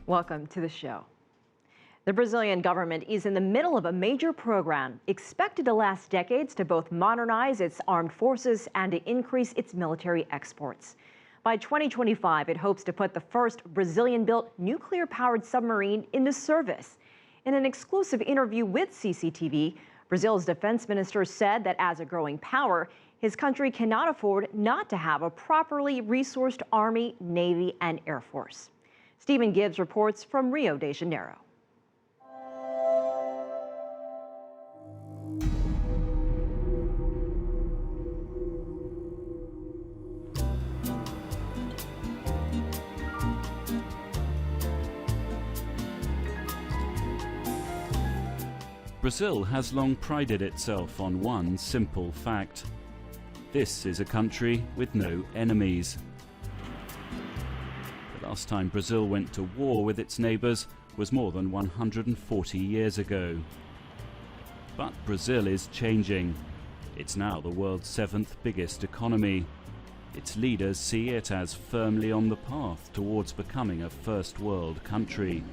Welcome to the show. The Brazilian government is in the middle of a major program expected to last decades to both modernize its armed forces and to increase its military exports. By 2025, it hopes to put the first Brazilian-built nuclear-powered submarine into service. In an exclusive interview with CCTV, Brazil's defense minister said that as a growing power, his country cannot afford not to have a properly resourced Army, Navy, and Air Force. Stephen Gibbs reports from Rio de Janeiro. Brazil has long prided itself on one simple fact. This is a country with no enemies. The last time Brazil went to war with its neighbours was more than 140 years ago. But Brazil is changing. It's now the world's 7th biggest economy. Its leaders see it as firmly on the path towards becoming a first world country.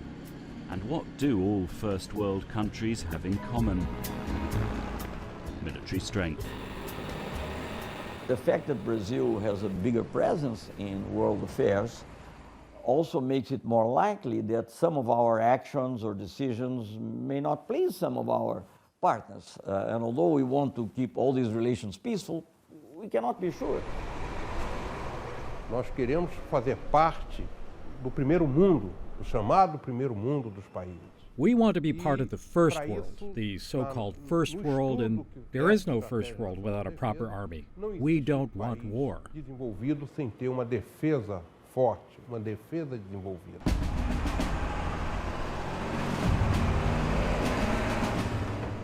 And what do all first world countries have in common? Military strength. The fact that Brazil has a bigger presence in world affairs also makes it more likely that some of our actions or decisions may not please some of our partners. And although we want to keep all these relations peaceful, we cannot be sure. Nós queremos fazer parte do primeiro mundo, do chamado primeiro mundo dos países. We want to be part of the first world, the so-called first world, and there is no first world without a proper army. We don't want war. Desenvolvido sem ter uma defesa forte, uma defesa desenvolvida.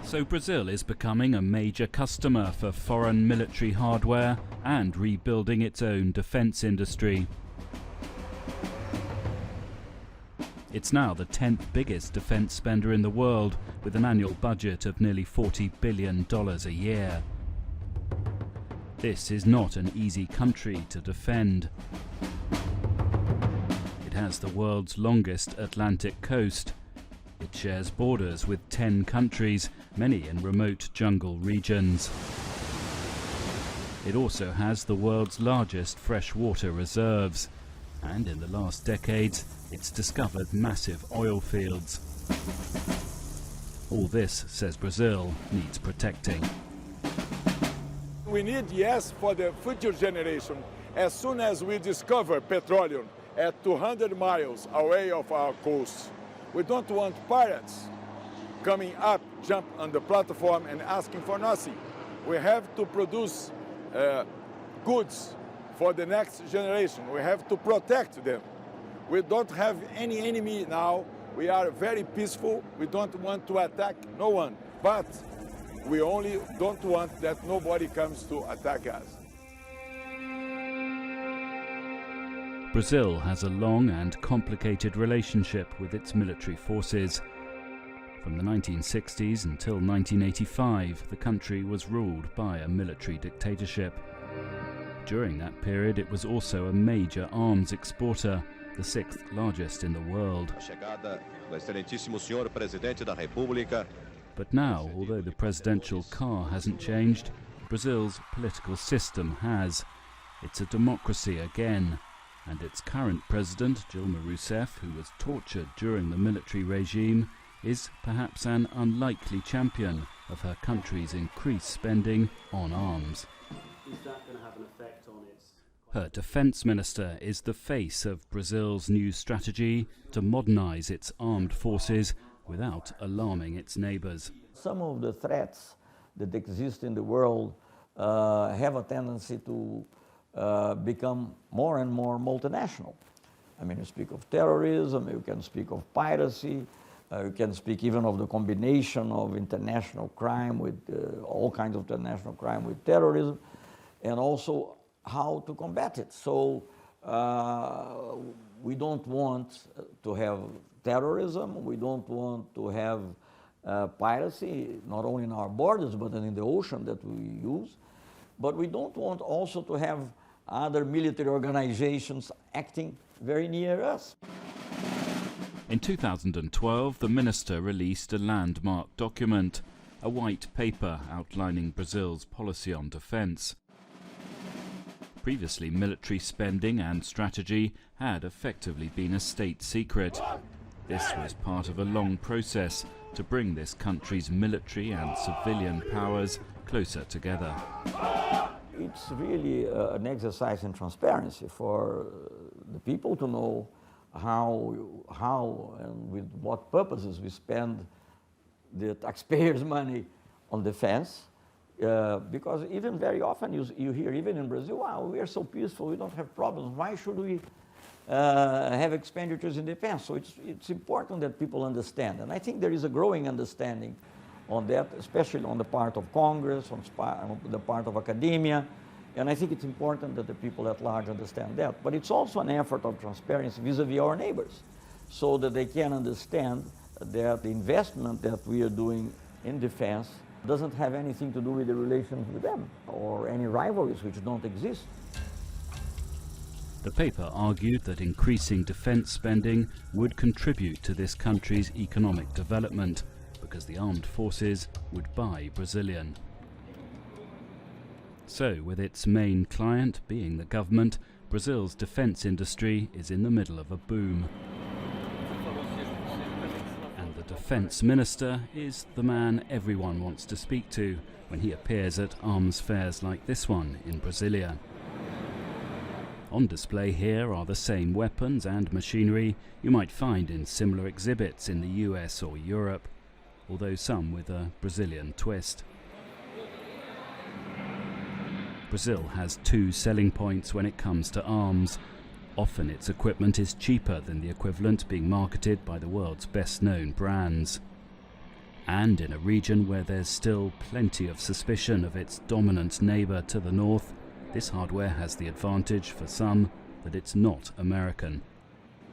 So Brazil is becoming a major customer for foreign military hardware and rebuilding its own defense industry. It's now the 10th biggest defense spender in the world, with an annual budget of nearly $40 billion a year. This is not an easy country to defend. It has the world's longest Atlantic coast. It shares borders with 10 countries, many in remote jungle regions. It also has the world's largest freshwater reserves. And in the last decades, it's discovered massive oil fields. All this, says Brazil, needs protecting. We need, yes, for the future generation, as soon as we discover petroleum at 200 miles away of our coast. We don't want pirates coming up, jump on the platform and asking for nothing. We have to produce goods for the next generation. We have to protect them. We don't have any enemy now. We are very peaceful. We don't want to attack no one. But we only don't want that nobody comes to attack us. Brazil has a long and complicated relationship with its military forces. From the 1960s until 1985, the country was ruled by a military dictatorship. During that period, it was also a major arms exporter, the 6th largest in the world. But now, although the presidential car hasn't changed, Brazil's political system has. It's a democracy again, and its current president, Dilma Rousseff, who was tortured during the military regime, is perhaps an unlikely champion of her country's increased spending on arms. Is that going to have an effect on its... Her defense minister is the face of Brazil's new strategy to modernize its armed forces without alarming its neighbors. Some of the threats that exist in the world have a tendency to become more and more multinational. I mean, you speak of terrorism, you can speak of piracy, you can speak even of the combination of international crime with all kinds of international crime with terrorism, and also how to combat it. So we don't want to have terrorism, we don't want to have piracy, not only in our borders, but in the ocean that we use. But we don't want also to have other military organizations acting very near us. In 2012, the minister released a landmark document, a white paper outlining Brazil's policy on defence. Previously, military spending and strategy had effectively been a state secret. This was part of a long process to bring this country's military and civilian powers closer together. It's really an exercise in transparency for the people to know how and with what purposes we spend the taxpayers' money on defense. Because even very often you hear, even in Brazil, wow, we are so peaceful, we don't have problems. Why should we have expenditures in defense? So it's important that people understand. And I think there is a growing understanding on that, especially on the part of Congress, on the part of academia. And I think it's important that the people at large understand that. But it's also an effort of transparency vis-a-vis our neighbors, so that they can understand that the investment that we are doing in defense doesn't have anything to do with the relations with them or any rivalries which don't exist. The paper argued that increasing defence spending would contribute to this country's economic development because the armed forces would buy Brazilian. So, with its main client being the government, Brazil's defence industry is in the middle of a boom. And the defence minister is the man everyone wants to speak to when he appears at arms fairs like this one in Brasilia. On display here are the same weapons and machinery you might find in similar exhibits in the US or Europe, although some with a Brazilian twist. Brazil has two selling points when it comes to arms. Often its equipment is cheaper than the equivalent being marketed by the world's best-known brands. And in a region where there's still plenty of suspicion of its dominant neighbour to the north, this hardware has the advantage for some that it's not American.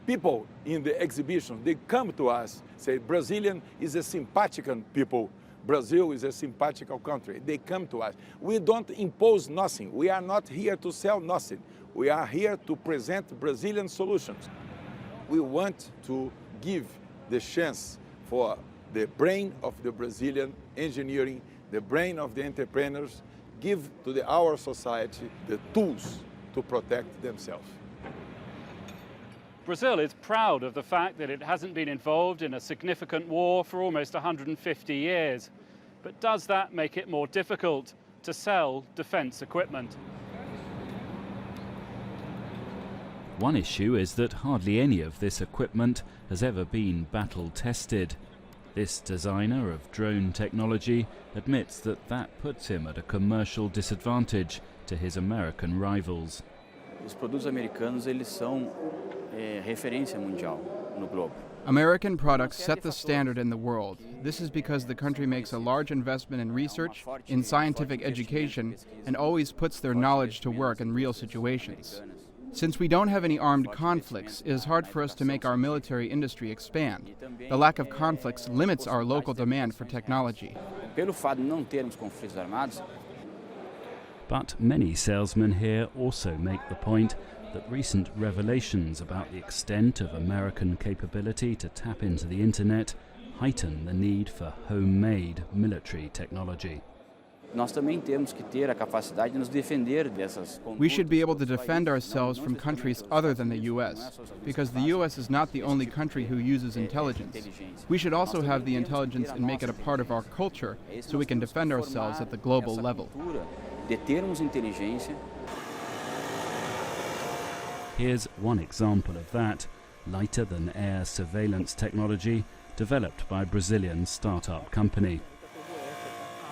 People in the exhibition, they come to us, say Brazilian is a simpatican people. Brazil is a simpatical country. They come to us. We don't impose nothing. We are not here to sell nothing. We are here to present Brazilian solutions. We want to give the chance for the brain of the Brazilian engineering, the brain of the entrepreneurs, give to our society the tools to protect themselves. Brazil is proud of the fact that it hasn't been involved in a significant war for almost 150 years. But does that make it more difficult to sell defence equipment? One issue is that hardly any of this equipment has ever been battle-tested. This designer of drone technology admits that that puts him at a commercial disadvantage to his American rivals. Os produtos americanos, eles são referência mundial no globo. American products set the standard in the world. This is because the country makes a large investment in research, in scientific education, and always puts their knowledge to work in real situations. Since we don't have any armed conflicts, it is hard for us to make our military industry expand. The lack of conflicts limits our local demand for technology. Pelo fato de não termos conflitos armados, but many salesmen here also make the point that recent revelations about the extent of American capability to tap into the internet heighten the need for homemade military technology. nós também temos que ter a capacidade de nos defender dessas. We should be able to defend ourselves from countries other than the U.S., because the U.S. is not the only country who uses intelligence. We should also have the intelligence and make it a part of our culture so we can defend ourselves at the global level. De termos inteligência. Here's one example of that, lighter-than-air surveillance technology developed by a Brazilian startup company.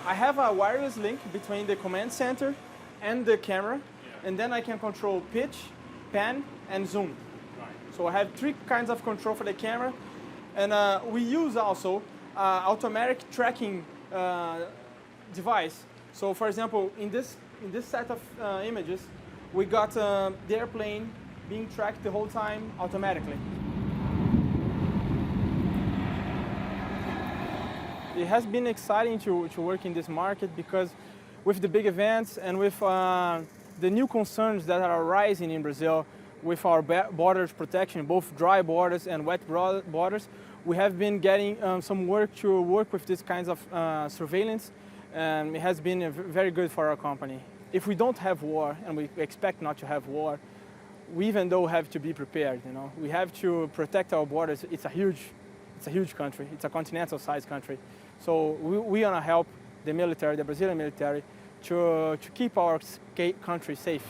I have a wireless link between the command center and the camera, and then I can control pitch, pan, and zoom. So I have 3 kinds of control for the camera, and we use also automatic tracking device. So for example, in this set of images, we got the airplane being tracked the whole time automatically. It has been exciting to work in this market because with the big events and with the new concerns that are arising in Brazil, with our borders protection, both dry borders and wet borders, we have been getting some work to work with these kinds of surveillance, and it has been very good for our company. If we don't have war, and we expect not to have war, we even though have to be prepared. You know, we have to protect our borders. It's a huge country. It's a continental-sized country. So we want to help the military, the Brazilian military, to keep our country safe.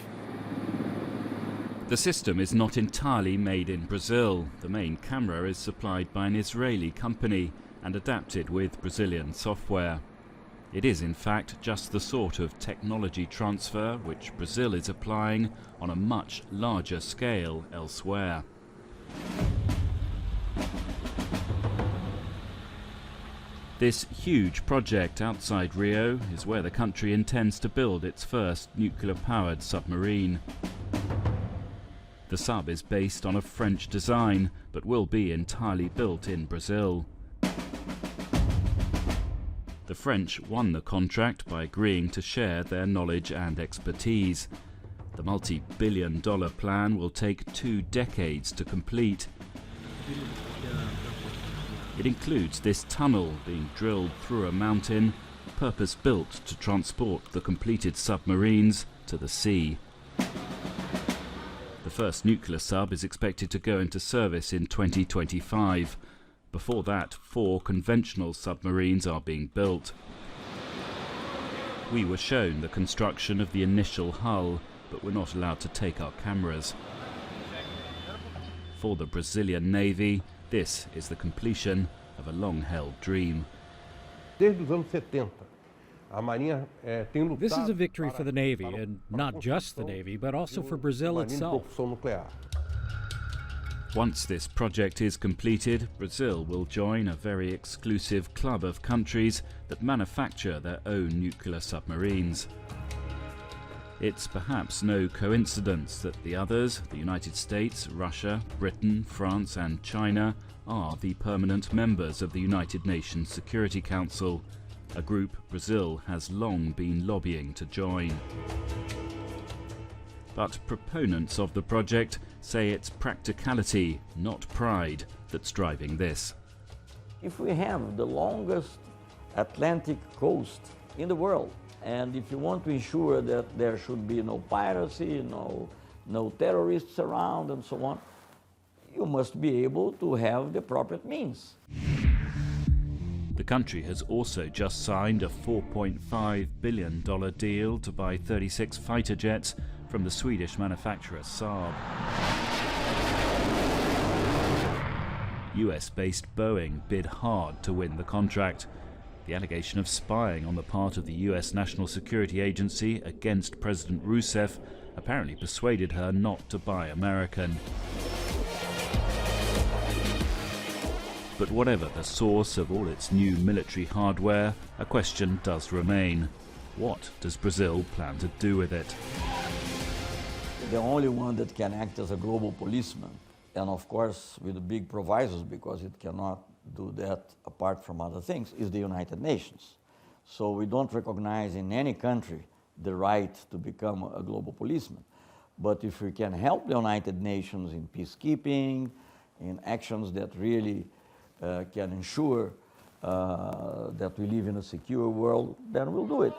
The system is not entirely made in Brazil. The main camera is supplied by an Israeli company and adapted with Brazilian software. It is in fact just the sort of technology transfer which Brazil is applying on a much larger scale elsewhere. This huge project outside Rio is where the country intends to build its first nuclear-powered submarine. The sub is based on a French design, but will be entirely built in Brazil. The French won the contract by agreeing to share their knowledge and expertise. The multi-billion-dollar plan will take 2 decades to complete. It includes this tunnel being drilled through a mountain, purpose-built to transport the completed submarines to the sea. The first nuclear sub is expected to go into service in 2025. Before that, 4 conventional submarines are being built. We were shown the construction of the initial hull, but were not allowed to take our cameras. For the Brazilian Navy, this is the completion of a long-held dream. Desde os anos 70, a Marinha tem lutado. This is a victory for the Navy, and not just the Navy, but also for Brazil itself. Once this project is completed, Brazil will join a very exclusive club of countries that manufacture their own nuclear submarines. It's perhaps no coincidence that the others, the United States, Russia, Britain, France and China, are the permanent members of the United Nations Security Council, a group Brazil has long been lobbying to join. But proponents of the project say it's practicality, not pride, that's driving this. If we have the longest Atlantic coast in the world, and if you want to ensure that there should be no piracy, no terrorists around and so on, you must be able to have the appropriate means. The country has also just signed a $4.5 billion deal to buy 36 fighter jets from the Swedish manufacturer Saab. US-based Boeing bid hard to win the contract. The allegation of spying on the part of the US National Security Agency against President Rousseff apparently persuaded her not to buy American. But whatever the source of all its new military hardware, a question does remain. What does Brazil plan to do with it? The only one that can act as a global policeman, and of course with the big provisos because it cannot do that apart from other things, is the United Nations. So we don't recognize in any country the right to become a global policeman. But if we can help the United Nations in peacekeeping, in actions that really can ensure that we live in a secure world, then we'll do it.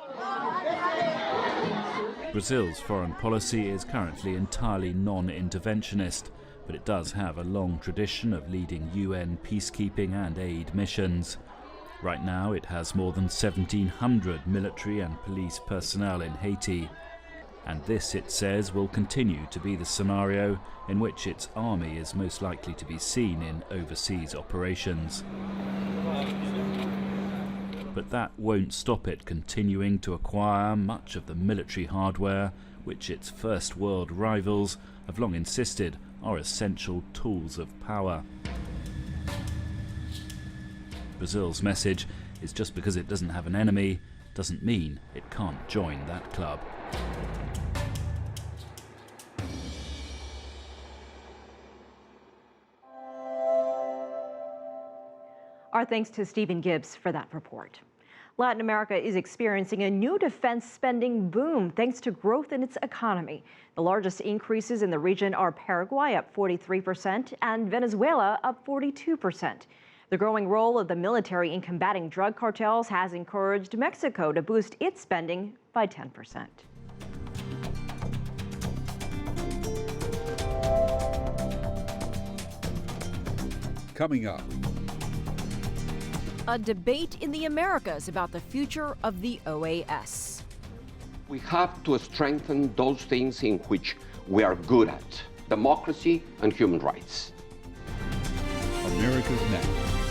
Brazil's foreign policy is currently entirely non-interventionist, but it does have a long tradition of leading UN peacekeeping and aid missions. Right now it has more than 1,700 military and police personnel in Haiti, and this, it says, will continue to be the scenario in which its army is most likely to be seen in overseas operations. But that won't stop it continuing to acquire much of the military hardware which its first world rivals have long insisted are essential tools of power. Brazil's message is just because it doesn't have an enemy doesn't mean it can't join that club. Our thanks to Stephen Gibbs for that report. Latin America is experiencing a new defense spending boom thanks to growth in its economy. The largest increases in the region are Paraguay up 43% and Venezuela up 42%. The growing role of the military in combating drug cartels has encouraged Mexico to boost its spending by 10%. Coming up. A debate in the Americas about the future of the OAS. We have to strengthen those things in which we are good at: democracy and human rights. America's Next.